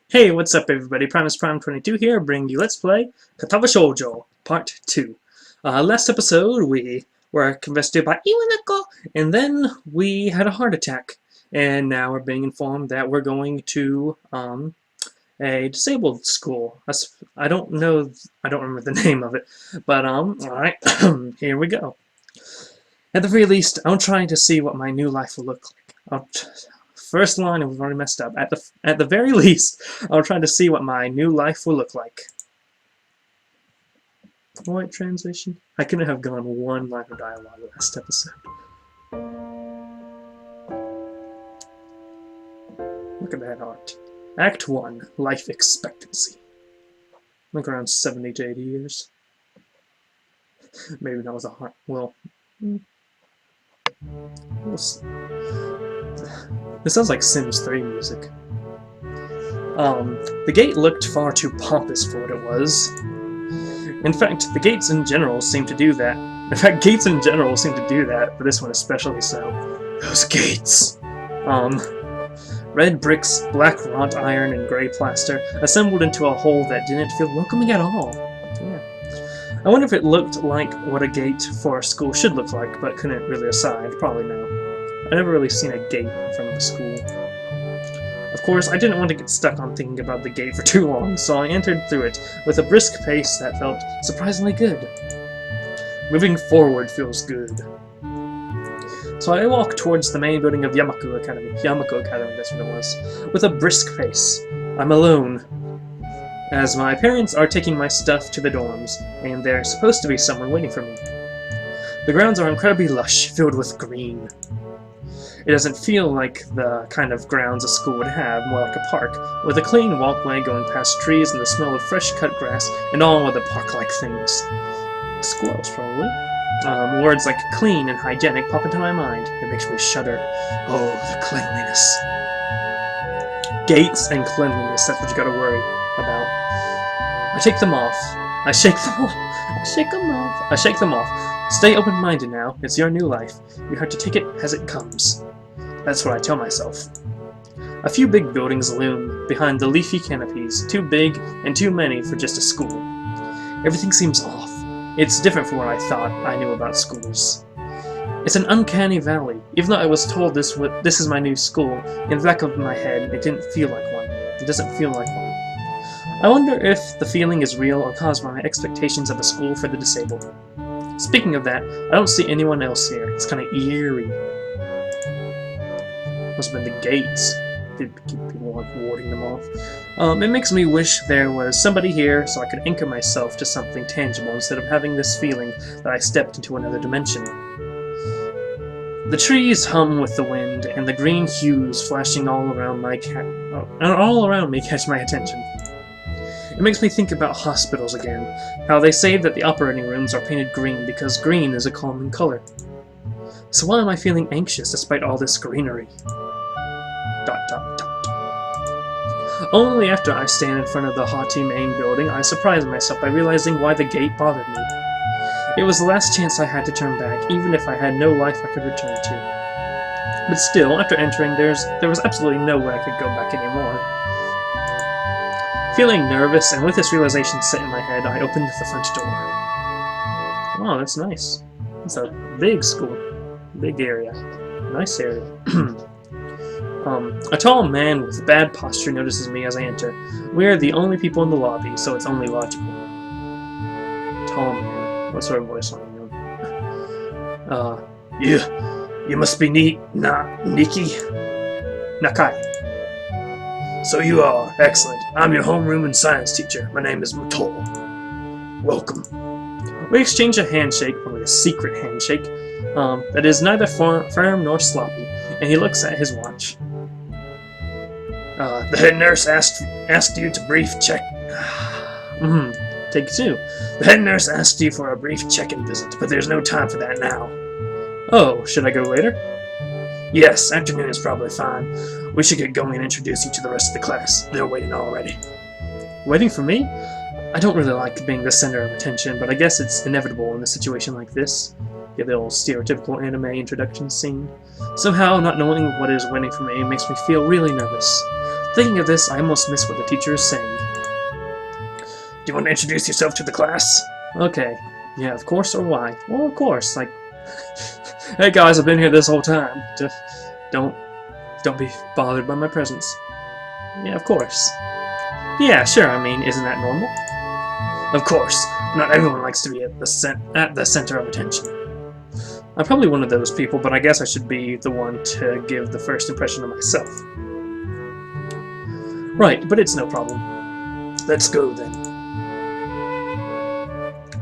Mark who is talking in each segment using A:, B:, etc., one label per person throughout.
A: Hey, what's up everybody? Primus Prime 22 here, bringing you Let's Play Katawa Shoujo, Part 2. Last episode, we were invested by Iwanako, and then we had a heart attack. And now we're being informed that we're going to, a disabled school. I don't remember the name of it, but, alright, here we go. At the very least, I'm trying to see what my new life will look like. First line, and we've already messed up. At the very least, I'll try to see what my new life will look like. Right translation? I couldn't have gone one line of dialogue last episode. Look at that art. Act 1, Life Expectancy. Like around 70 to 80 years. Maybe that was a hard... well... we'll see. This sounds like Sims 3 music. The gate looked far too pompous for what it was. In fact, the gates in general seem to do that. Gates in general seem to do that, but this one especially so. Those gates! Red bricks, black wrought iron, and gray plaster, assembled into a whole that didn't feel welcoming at all. Yeah. I wonder if it looked like what a gate for a school should look like, but couldn't really decide. Probably no. I've never really seen a gate in front of a school. Of course, I didn't want to get stuck on thinking about the gate for too long, so I entered through it with a brisk pace that felt surprisingly good. Moving forward feels good. So I walked towards the main building of Yamaku Academy. Yamaku Academy, that's what it was. With a brisk pace. I'm alone, as my parents are taking my stuff to the dorms, and there's supposed to be someone waiting for me. The grounds are incredibly lush, filled with green. It doesn't feel like the kind of grounds a school would have, more like a park, with a clean walkway going past trees and the smell of fresh-cut grass and all other park-like things. Squirrels, probably. Words like clean and hygienic pop into my mind. It makes me shudder. Oh, the cleanliness. Gates and cleanliness, that's what you gotta worry about. I take them off. I shake them off. I shake them off. I shake them off. Stay open-minded now. It's your new life. You have to take it as it comes. That's what I tell myself. A few big buildings loom behind the leafy canopies, too big and too many for just a school. Everything seems off. It's different from what I thought I knew about schools. It's an uncanny valley. Even though I was told this is my new school, in the back of my head, it didn't feel like one. It doesn't feel like one. I wonder if the feeling is real or caused by my expectations of a school for the disabled. Speaking of that, I don't see anyone else here. It's kind of eerie. Must have been the gates. People like warding them off. It makes me wish there was somebody here so I could anchor myself to something tangible instead of having this feeling that I stepped into another dimension. The trees hum with the wind, and the green hues flashing all around me catch my attention. It makes me think about hospitals again, how they say that the operating rooms are painted green because green is a calming color. So why am I feeling anxious despite all this greenery? ... Only after I stand in front of the haughty main building, I surprise myself by realizing why the gate bothered me. It was the last chance I had to turn back, even if I had no life I could return to. But still, after entering, there was absolutely no way I could go back anymore. Feeling nervous, and with this realization set in my head, I opened the front door. Wow, that's nice. It's a big school. Big area. Nice area. A tall man with bad posture notices me as I enter. We are the only people in the lobby, so it's only logical. Tall man. What sort of voice are you? You must be Niki? Nakai. So you are. Excellent. I'm your homeroom and science teacher. My name is Muto. Welcome. We exchange a handshake, probably a secret handshake, that is neither firm nor sloppy, and he looks at his watch. The head nurse asked you to brief check... Take 2. The head nurse asked you for a brief check-in visit, but there's no time for that now. Oh, should I go later? Yes, afternoon is probably fine. We should get going and introduce you to the rest of the class. They're waiting already. Waiting for me? I don't really like being the center of attention, but I guess it's inevitable in a situation like this. Get the old stereotypical anime introduction scene. Somehow, not knowing what is waiting for me makes me feel really nervous. Thinking of this, I almost miss what the teacher is saying. Do you want to introduce yourself to the class? Okay. Yeah, of course, or why? Well, of course, like... Hey guys, I've been here this whole time. Just don't be bothered by my presence. Yeah, of course. Yeah, sure, I mean, isn't that normal? Of course, not everyone likes to be at the center of attention. I'm probably one of those people, but I guess I should be the one to give the first impression of myself. Right, but it's no problem. Let's go then.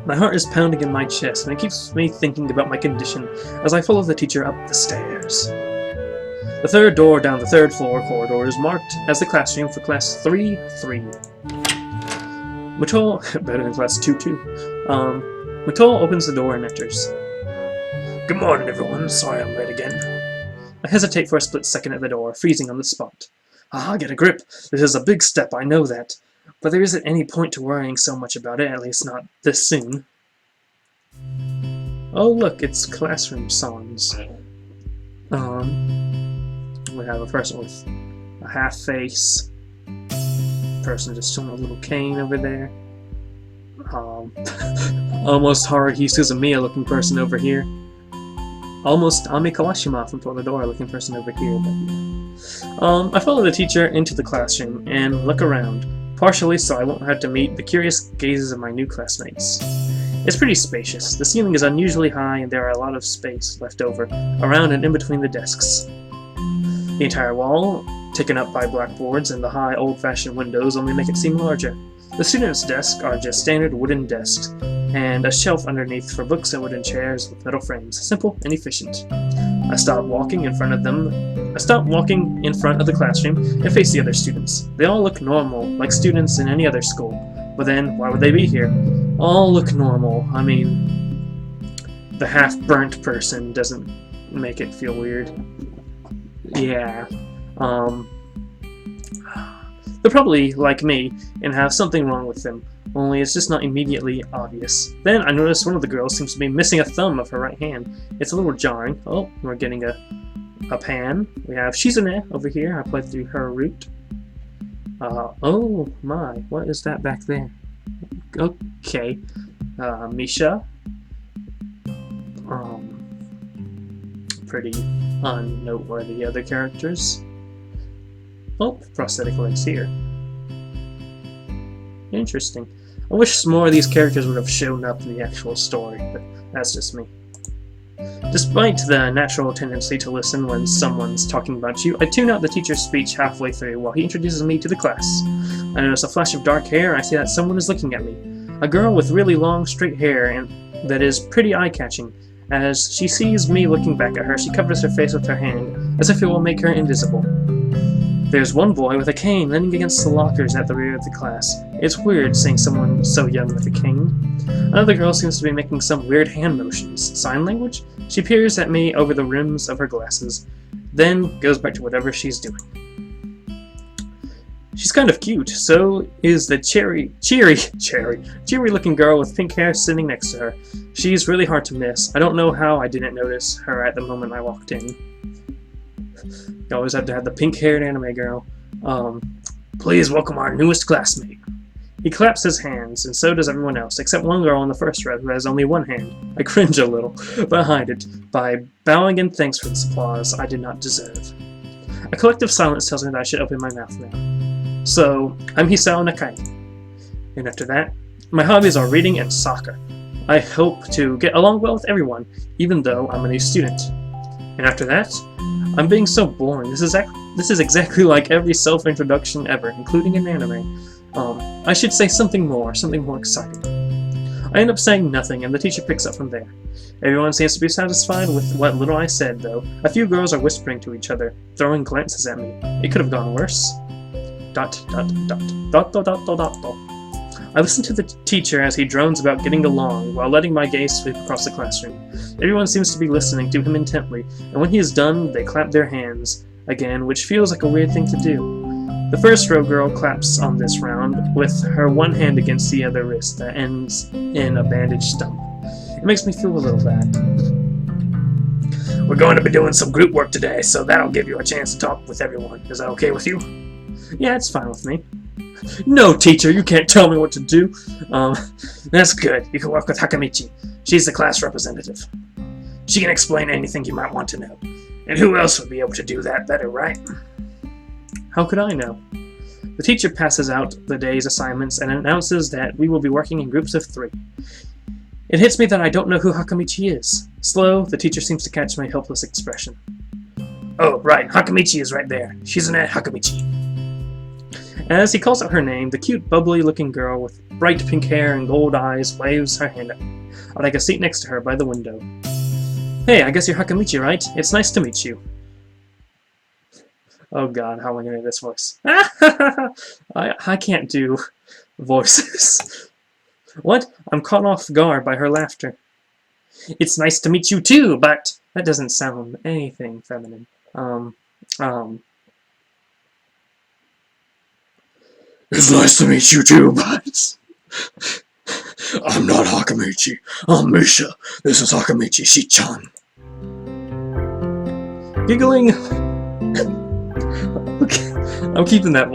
A: My heart is pounding in my chest, and it keeps me thinking about my condition as I follow the teacher up the stairs. The third door down the third floor corridor is marked as the classroom for class 3-3. Matol, better than class 2-2. Matol opens the door and enters. Good morning, everyone. Sorry I'm late again. I hesitate for a split second at the door, freezing on the spot. Ah, get a grip. This is a big step, I know that. But there isn't any point to worrying so much about it, at least not this soon. Oh look, it's classroom songs. We have a person with a half face. Person just showing a little cane over there. Almost Haruhi Suzumiya looking person over here. Almost Ami Kawashima from Toradora looking person over here. I follow the teacher into the classroom and look around, partially so I won't have to meet the curious gazes of my new classmates. It's pretty spacious. The ceiling is unusually high and there are a lot of space left over around and in between the desks. The entire wall, taken up by blackboards and the high old-fashioned windows, only make it seem larger. The students' desks are just standard wooden desks, and a shelf underneath for books and wooden chairs with metal frames. Simple and efficient. I stop walking in front of the classroom and face the other students. They all look normal, like students in any other school. But then, why would they be here? All look normal. I mean, the half-burnt person doesn't make it feel weird. Yeah. They're probably like me and have something wrong with them, only it's just not immediately obvious. Then I notice one of the girls seems to be missing a thumb of her right hand. It's a little jarring. Oh, we're getting a pan. We have Shizune over here. I played through her route. Oh my, what is that back there? Okay. Misha. Pretty unnoteworthy other characters. Oh, prosthetic legs here. Interesting. I wish more of these characters would have shown up in the actual story, but that's just me. Despite the natural tendency to listen when someone's talking about you, I tune out the teacher's speech halfway through while he introduces me to the class. I notice a flash of dark hair and I see that someone is looking at me. A girl with really long, straight hair and that is pretty eye-catching. As she sees me looking back at her, she covers her face with her hand, as if it will make her invisible. There's one boy with a cane leaning against the lockers at the rear of the class. It's weird seeing someone so young with a cane. Another girl seems to be making some weird hand motions. Sign language? She peers at me over the rims of her glasses, then goes back to whatever she's doing. She's kind of cute, so is the cheery looking girl with pink hair sitting next to her. She's really hard to miss. I don't know how I didn't notice her at the moment I walked in. You always have to have the pink-haired anime girl. Please welcome our newest classmate. He claps his hands, and so does everyone else, except one girl in the first row who has only one hand. I cringe a little, but hide it by bowing in thanks for this applause I did not deserve. A collective silence tells me that I should open my mouth now. So, I'm Hisao Nakai. And after that, my hobbies are reading and soccer. I hope to get along well with everyone, even though I'm a new student. And after that, I'm being so boring. This is exactly like every self-introduction ever, including an anime. I should say something more exciting. I end up saying nothing, and the teacher picks up from there. Everyone seems to be satisfied with what little I said, though. A few girls are whispering to each other, throwing glances at me. It could have gone worse. ... I listen to the teacher as he drones about getting along, while letting my gaze sweep across the classroom. Everyone seems to be listening to him intently, and when he is done, they clap their hands again, which feels like a weird thing to do. The first row girl claps on this round, with her one hand against the other wrist that ends in a bandaged stump. It makes me feel a little bad. We're going to be doing some group work today, so that'll give you a chance to talk with everyone. Is that okay with you? Yeah, it's fine with me. No, teacher, you can't tell me what to do. That's good. You can work with Hakamichi. She's the class representative. She can explain anything you might want to know. And who else would be able to do that better, right? How could I know? The teacher passes out the day's assignments and announces that we will be working in groups of 3. It hits me that I don't know who Hakamichi is. Slow, the teacher seems to catch my helpless expression. Oh, right, Hakamichi is right there. Shizune Hakamichi. As he calls out her name, the cute, bubbly-looking girl with bright pink hair and gold eyes waves her hand up. I take a seat next to her by the window. Hey, I guess you're Hakamichi, right? It's nice to meet you. Oh god, how am I going to do this voice? I can't do voices. What? I'm caught off guard by her laughter. It's nice to meet you too, but... That doesn't sound anything feminine.
B: It's nice to meet you too, but... I'm not Hakamichi. I'm Misha. This is Hakamichi Shichan.
A: Giggling... Okay. I'm keeping that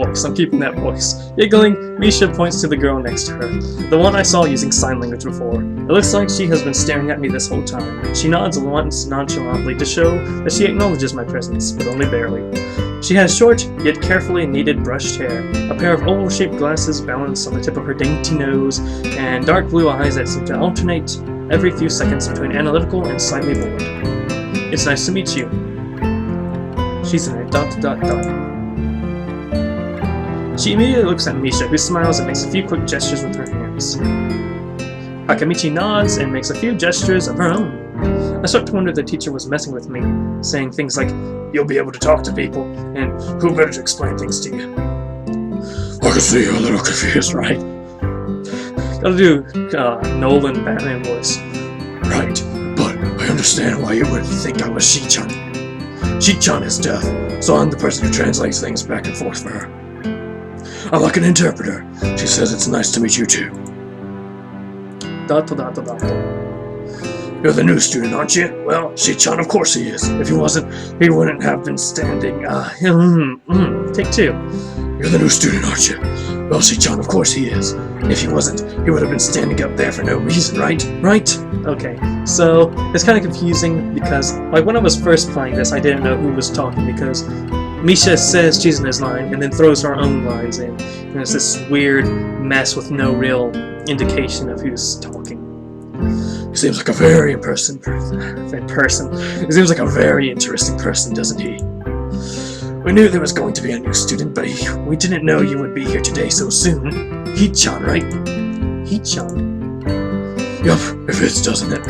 A: voice. Giggling, Misha points to the girl next to her, the one I saw using sign language before. It looks like she has been staring at me this whole time. She nods once nonchalantly to show that she acknowledges my presence, but only barely. She has short, yet carefully kneaded brushed hair, a pair of oval-shaped glasses balanced on the tip of her dainty nose, and dark blue eyes that seem to alternate every few seconds between analytical and slightly bored. It's nice to meet you. She's in a ... She immediately looks at Misha, who smiles and makes a few quick gestures with her hands. Hakamichi nods and makes a few gestures of her own. I start to wonder if the teacher was messing with me, saying things like, "You'll be able to talk to people," and "Who better to explain things to you?"
B: I can see you're a little confused, right?
A: Gotta do Nolan Batman voice.
B: Right, but I understand why you would think I was Shichan. Shichan is deaf, so I'm the person who translates things back and forth for her. I'm like an interpreter. She says it's nice to meet you too. You're the new student, aren't you? Well, Shichan, of course he is. If he wasn't, he wouldn't have been standing.
A: Take 2.
B: You're the new student, aren't you? Well, Shichan, of course he is. If he wasn't, he would have been standing up there for no reason, right? Right?
A: Okay, so it's kind of confusing because, like, when I was first playing this, I didn't know who was talking because Misha says Chizune's line and then throws her own lines in. And it's this weird mess with no real indication of who's talking.
B: He seems like a very
A: He seems like a very interesting person, doesn't he?
B: We knew there was going to be a new student, but we didn't know you would be here today so soon. He-chan, right?
A: He-chan?
B: Yup, it fits, doesn't it?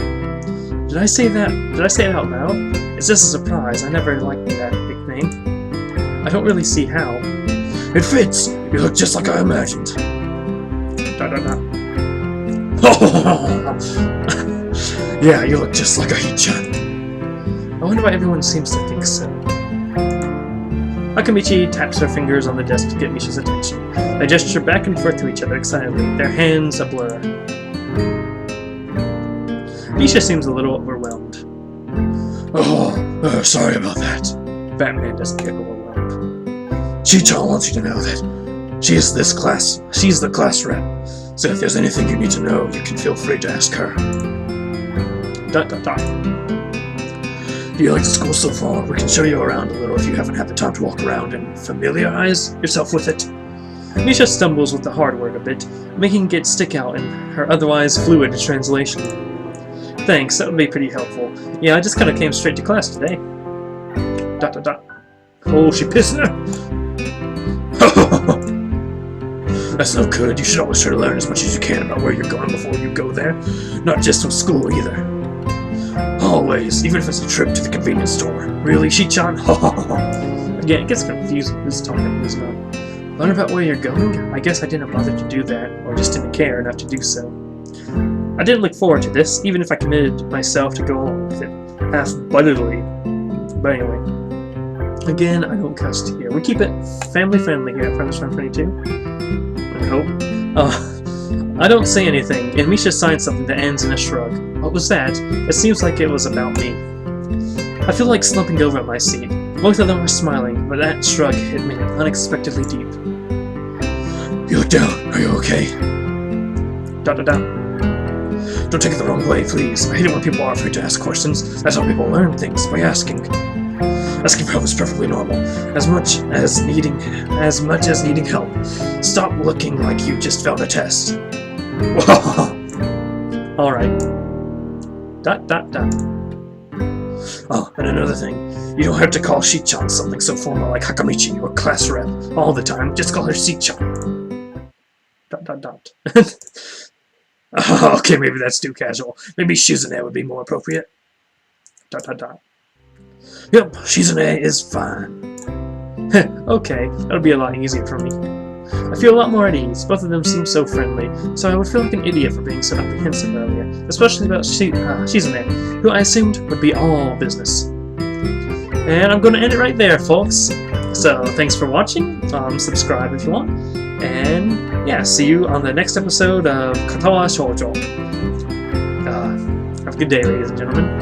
A: Did I say that? Did I say it out loud? It's just a surprise. I never liked that nickname. I don't really see how.
B: It fits! You look just like I imagined. Yeah, you look just like a He-chan.
A: I wonder why everyone seems to think so. Hakamichi taps her fingers on the desk to get Misha's attention. They gesture back and forth to each other excitedly, their hands a blur. Misha seems a little overwhelmed.
B: Sorry about that.
A: Batman doesn't get overwhelmed.
B: Shichan wants you to know that she's the class rep. So if there's anything you need to know, you can feel free to ask her. Do you like the school so far? We can show you around a little if you haven't had the time to walk around and familiarize yourself with it.
A: Misha stumbles with the hard word a bit, making it stick out in her otherwise fluid translation. Thanks, that would be pretty helpful. Yeah, I just kind of came straight to class today. Oh, she pissed her!
B: That's no good. You should always try to learn as much as you can about where you're going before you go there. Not just from school, either. Always, even if it's a trip to the convenience store. Really, Shichan?
A: Again, it gets confusing who's talking and who's not. Learn about where you're going? I guess I didn't bother to do that, or just didn't care enough to do so. I didn't look forward to this, even if I committed myself to go along with it, half-buttedly. But anyway, again, I don't cuss here. We keep it family-friendly here at Primus 22. I hope. I don't say anything, and Misha signs something that ends in a shrug. What was that? It seems like it was about me. I feel like slumping over at my seat. Both of them were smiling, but that shrug hit me unexpectedly deep.
B: You look down. Are you okay?
A: Dot dot dot.
B: Don't take it the wrong way, please. I hate it when people are afraid to ask questions. That's how people learn things, by asking. Asking for help is perfectly normal. As much as needing help. Stop looking like you just failed a test.
A: Alright. Dot dot dot.
B: Oh, and another thing. You don't have to call Shi-chan something so formal like Hakamichi or class rep all the time. Just call her Shi-chan.
A: Dot dot dot.
B: Okay, maybe that's too casual. Maybe Shizune would be more appropriate.
A: Dot dot dot.
B: Yep, Shizune is fine.
A: Okay, that'll be a lot easier for me. I feel a lot more at ease. Both of them seem so friendly, so I would feel like an idiot for being so apprehensive earlier, especially about Shizune, who I assumed would be all business. And I'm going to end it right there, folks. So, thanks for watching. Subscribe if you want. And, yeah, see you on the next episode of Katawa Shoujo. Have a good day, ladies and gentlemen.